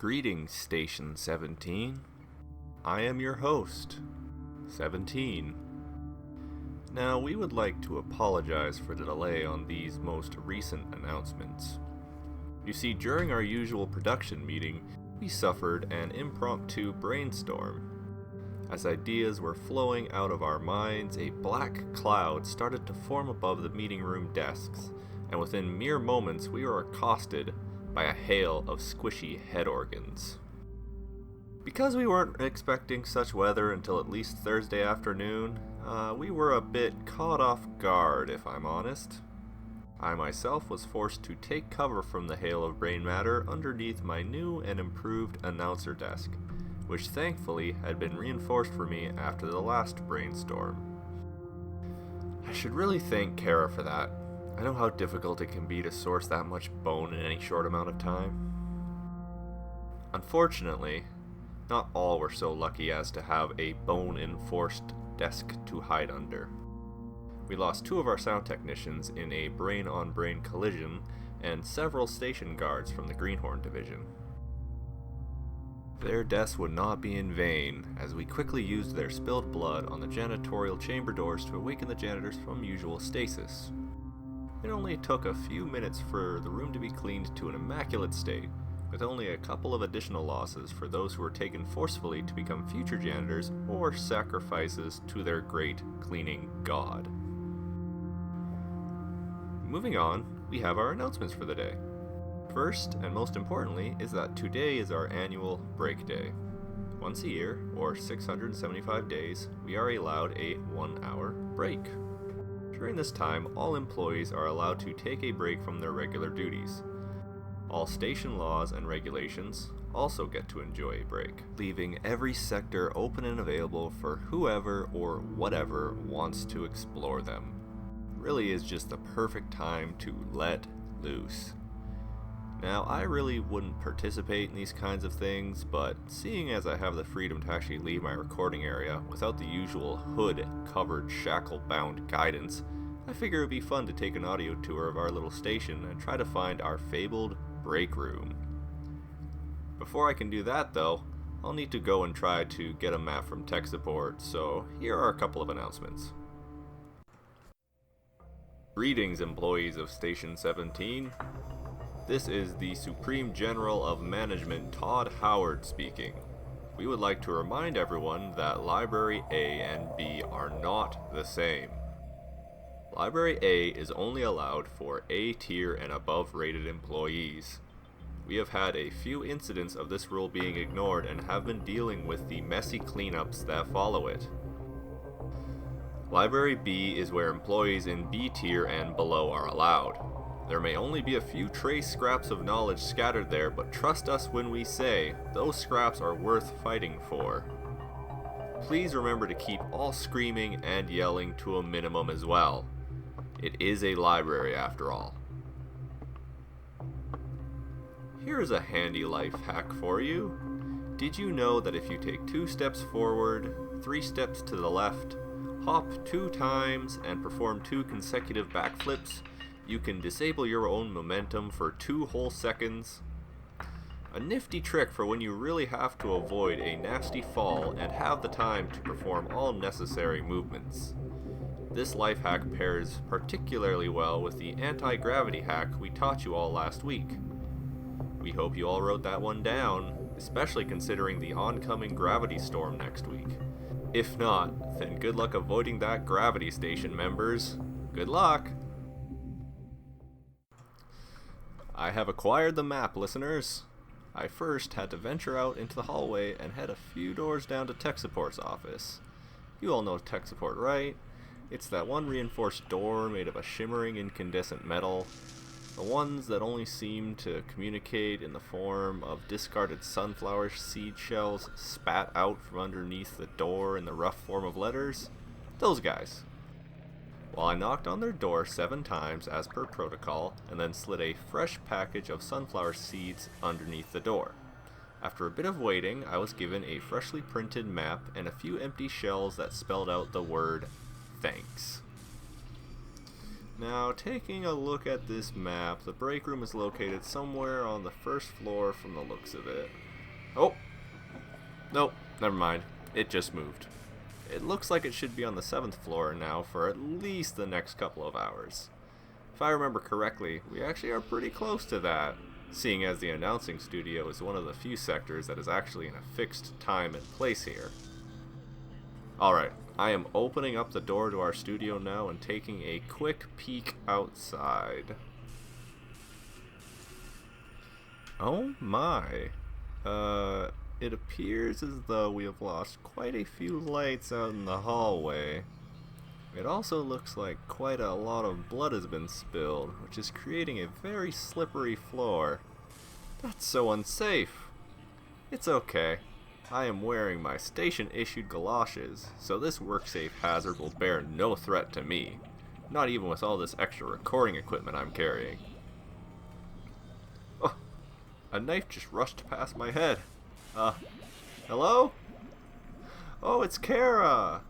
Greetings, Station 17. I am your host, 17. Now, we would like to apologize for the delay on these most recent announcements. You see, during our usual production meeting, we suffered an impromptu brainstorm. As ideas were flowing out of our minds, a black cloud started to form above the meeting room desks, and within mere moments we were accosted by a hail of squishy head organs. Because we weren't expecting such weather until at least Thursday afternoon, we were a bit caught off guard, if I'm honest. I myself was forced to take cover from the hail of brain matter underneath my new and improved announcer desk, which thankfully had been reinforced for me after the last brainstorm. I should really thank Kara for that. I know how difficult it can be to source that much bone in any short amount of time. Unfortunately, not all were so lucky as to have a bone-enforced desk to hide under. We lost 2 of our sound technicians in a brain-on-brain collision and several station guards from the Greenhorn Division. Their deaths would not be in vain, as we quickly used their spilled blood on the janitorial chamber doors to awaken the janitors from usual stasis. It only took a few minutes for the room to be cleaned to an immaculate state, with only a couple of additional losses for those who were taken forcefully to become future janitors or sacrifices to their great cleaning god. Moving on, we have our announcements for the day. First, and most importantly, is that today is our annual break day. Once a year, or 675 days, we are allowed a 1-hour break. During this time, all employees are allowed to take a break from their regular duties. All station laws and regulations also get to enjoy a break, leaving every sector open and available for whoever or whatever wants to explore them. It really is just the perfect time to let loose. Now, I really wouldn't participate in these kinds of things, but seeing as I have the freedom to actually leave my recording area without the usual hood-covered, shackle-bound guidance, I figure it would be fun to take an audio tour of our little station and try to find our fabled break room. Before I can do that, though, I'll need to go and try to get a map from tech support, so here are a couple of announcements. Greetings, employees of Station 17. This is the Supreme General of Management, Todd Howard, speaking. We would like to remind everyone that Library A and B are not the same. Library A is only allowed for A tier and above rated employees. We have had a few incidents of this rule being ignored and have been dealing with the messy cleanups that follow it. Library B is where employees in B tier and below are allowed. There may only be a few trace scraps of knowledge scattered there, but trust us when we say those scraps are worth fighting for. Please remember to keep all screaming and yelling to a minimum as well. It is a library after all. Here is a handy life hack for you. Did you know that if you take 2 steps forward, 3 steps to the left, hop 2 times, and perform 2 consecutive backflips, you can disable your own momentum for 2 whole seconds? A nifty trick for when you really have to avoid a nasty fall and have the time to perform all necessary movements. This life hack pairs particularly well with the anti-gravity hack we taught you all last week. We hope you all wrote that one down, especially considering the oncoming gravity storm next week. If not, then good luck avoiding that gravity station, members. Good luck! I have acquired the map, listeners. I first had to venture out into the hallway and head a few doors down to tech support's office. You all know tech support, right? It's that one reinforced door made of a shimmering incandescent metal. The ones that only seem to communicate in the form of discarded sunflower seed shells spat out from underneath the door in the rough form of letters. Those guys. Well, I knocked on their door 7 times as per protocol, and then slid a fresh package of sunflower seeds underneath the door. After a bit of waiting, I was given a freshly printed map and a few empty shells that spelled out the word thanks. Now, taking a look at this map, the break room is located somewhere on the first floor from the looks of it. Oh! Nope, never mind. It just moved. It looks like it should be on the 7th floor now for at least the next couple of hours. If I remember correctly, we actually are pretty close to that, seeing as the announcing studio is one of the few sectors that is actually in a fixed time and place here. Alright, I am opening up the door to our studio now and taking a quick peek outside. Oh my. It appears as though we have lost quite a few lights out in the hallway. It also looks like quite a lot of blood has been spilled, which is creating a very slippery floor. That's so unsafe. It's okay. I am wearing my station-issued galoshes, so this WorkSafe hazard will bear no threat to me. Not even with all this extra recording equipment I'm carrying. Oh, a knife just rushed past my head. Hello? Oh, it's Kara!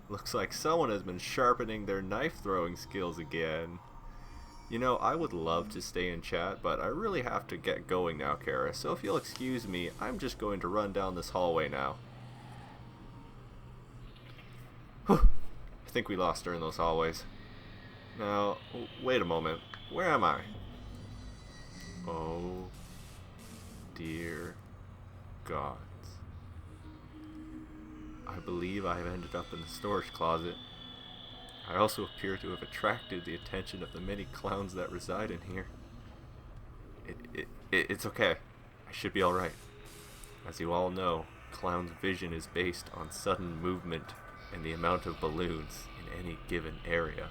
Looks like someone has been sharpening their knife-throwing skills again. You know, I would love to stay in chat, but I really have to get going now, Kara, so if you'll excuse me, I'm just going to run down this hallway now. Whew. I think we lost her in those hallways. Now, wait a moment. Where am I? Oh, dear gods. I believe I have ended up in the storage closet. I also appear to have attracted the attention of the many clowns that reside in here. It's okay. I should be alright. As you all know, clown's vision is based on sudden movement and the amount of balloons in any given area.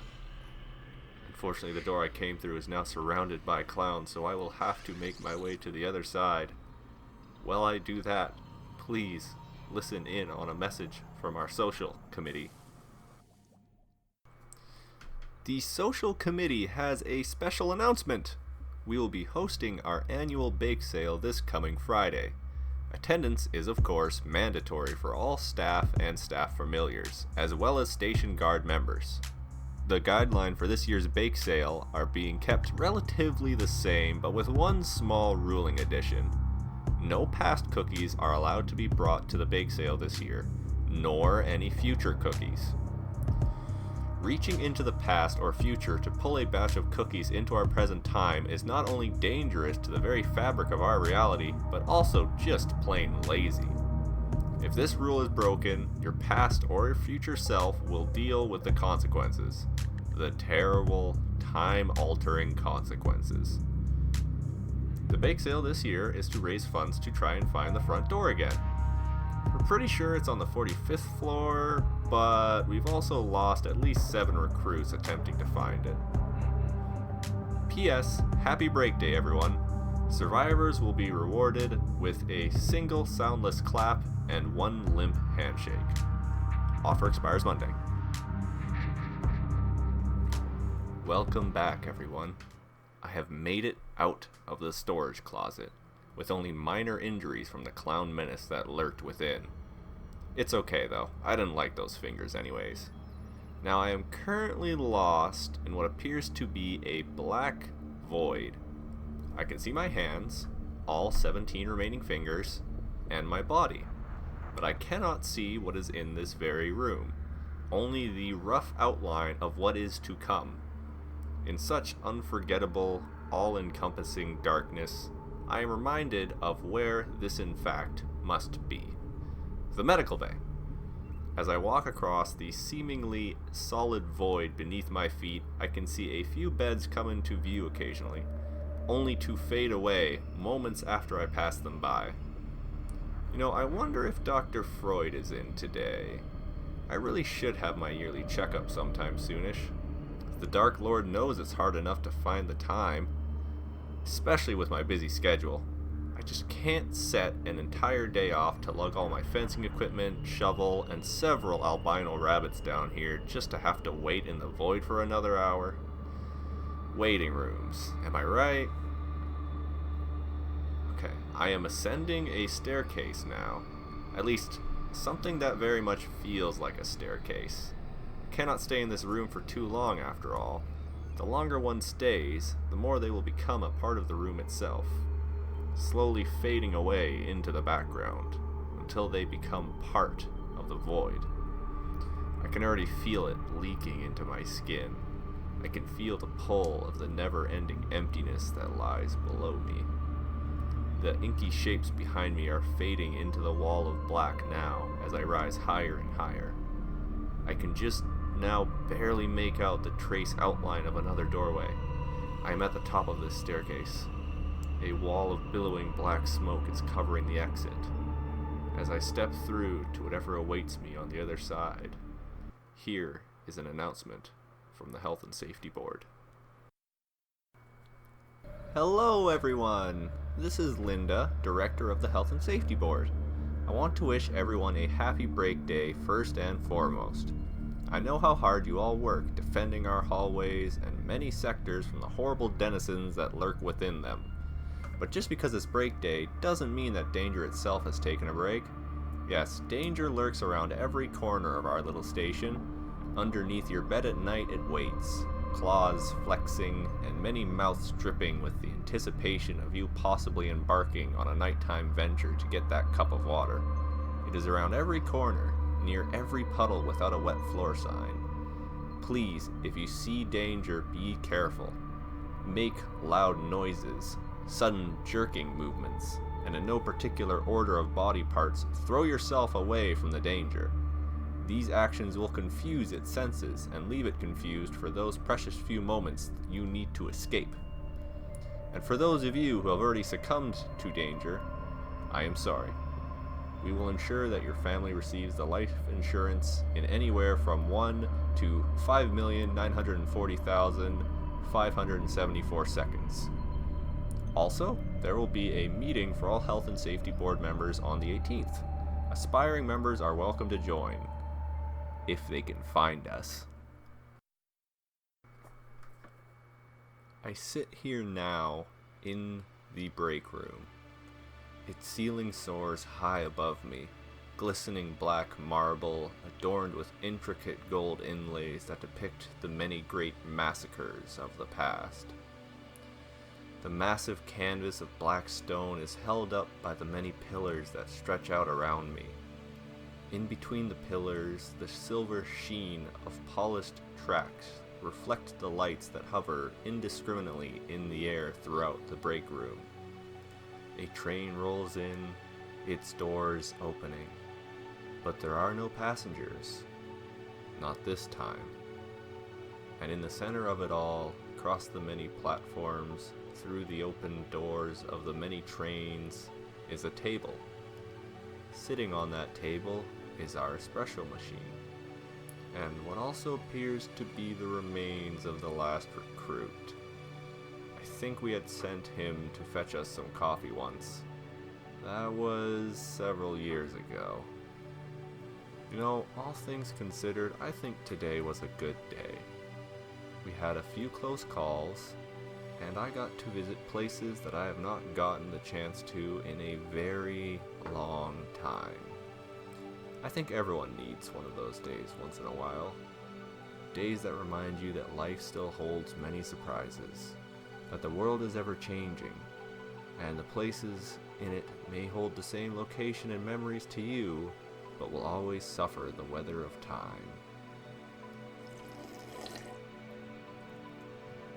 Unfortunately, the door I came through is now surrounded by clowns, so I will have to make my way to the other side. While I do that, please listen in on a message from our social committee. The social committee has a special announcement. We will be hosting our annual bake sale this coming Friday. Attendance is of course mandatory for all staff and staff familiars, as well as station guard members. The guideline for this year's bake sale are being kept relatively the same, but with one small ruling addition. No past cookies are allowed to be brought to the bake sale this year, nor any future cookies. Reaching into the past or future to pull a batch of cookies into our present time is not only dangerous to the very fabric of our reality, but also just plain lazy. If this rule is broken, your past or your future self will deal with the consequences. The terrible, time-altering consequences. The bake sale this year is to raise funds to try and find the front door again. We're pretty sure it's on the 45th floor, but we've also lost at least 7 recruits attempting to find it. P.S. Happy Break Day, everyone. Survivors will be rewarded with a single soundless clap and 1 limp handshake. Offer expires Monday. Welcome back, everyone. I have made it out of the storage closet, with only minor injuries from the clown menace that lurked within. It's okay though, I didn't like those fingers anyways. Now I am currently lost in what appears to be a black void. I can see my hands, all 17 remaining fingers, and my body, but I cannot see what is in this very room, only the rough outline of what is to come. In such unforgettable, all-encompassing darkness, I am reminded of where this in fact must be. The medical bay. As I walk across the seemingly solid void beneath my feet, I can see a few beds come into view occasionally, only to fade away moments after I pass them by. You know, I wonder if Dr. Freud is in today. I really should have my yearly checkup sometime soonish. The Dark Lord knows it's hard enough to find the time, especially with my busy schedule. I just can't set an entire day off to lug all my fencing equipment, shovel, and several albino rabbits down here just to have to wait in the void for another hour. Waiting rooms, am I right? Okay, I am ascending a staircase now. At least, something that very much feels like a staircase. I cannot stay in this room for too long after all. The longer one stays, the more they will become a part of the room itself. slowly fading away into the background until they become part of the void. I can already feel it leaking into my skin. I can feel the pull of the never-ending emptiness that lies below me. The inky shapes behind me are fading into the wall of black now as I rise higher and higher. I can just now barely make out the trace outline of another doorway. I am at the top of this staircase. A wall of billowing black smoke is covering the exit. As I step through to whatever awaits me on the other side, here is an announcement from the Health and Safety Board. Hello everyone! This is Linda, Director of the Health and Safety Board. I want to wish everyone a happy break day first and foremost. I know how hard you all work defending our hallways and many sectors from the horrible denizens that lurk within them. But just because it's break day doesn't mean that danger itself has taken a break. Yes, danger lurks around every corner of our little station. Underneath your bed at night it waits, claws flexing and many mouths dripping with the anticipation of you possibly embarking on a nighttime venture to get that cup of water. It is around every corner, near every puddle without a wet floor sign. Please, if you see danger, be careful. Make loud noises, sudden jerking movements, and in no particular order of body parts, throw yourself away from the danger. These actions will confuse its senses and leave it confused for those precious few moments you need to escape. And for those of you who have already succumbed to danger, I am sorry. We will ensure that your family receives the life insurance in anywhere from 1 to 5,940,574 seconds. Also, there will be a meeting for all Health and Safety Board members on the 18th. Aspiring members are welcome to join, if they can find us. I sit here now in the break room. Its ceiling soars high above me, glistening black marble adorned with intricate gold inlays that depict the many great massacres of the past. The massive canvas of black stone is held up by the many pillars that stretch out around me. In between the pillars, the silver sheen of polished tracks reflect the lights that hover indiscriminately in the air throughout the break room. A train rolls in, its doors opening, but there are no passengers. Not this time. And in the center of it all, across the many platforms, through the open doors of the many trains, is a table. Sitting on that table is our espresso machine, and what also appears to be the remains of the last recruit. I think we had sent him to fetch us some coffee once. That was several years ago. You know, all things considered, I think today was a good day. We had a few close calls, and I got to visit places that I have not gotten the chance to in a very long time. I think everyone needs one of those days once in a while. Days that remind you that life still holds many surprises, that the world is ever changing, and the places in it may hold the same location and memories to you, but will always suffer the weather of time.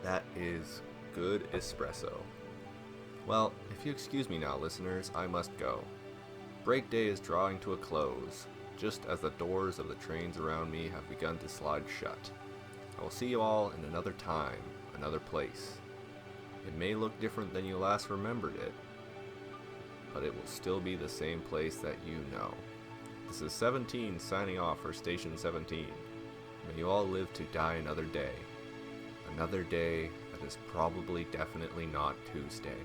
That is good espresso. Well, if you excuse me now, listeners, I must go. Break day is drawing to a close, just as the doors of the trains around me have begun to slide shut. I will see you all in another time, another place. It may look different than you last remembered it, but it will still be the same place that you know. This is 17 signing off for Station 17. May you all live to die another day. Another day that is probably definitely not Tuesday.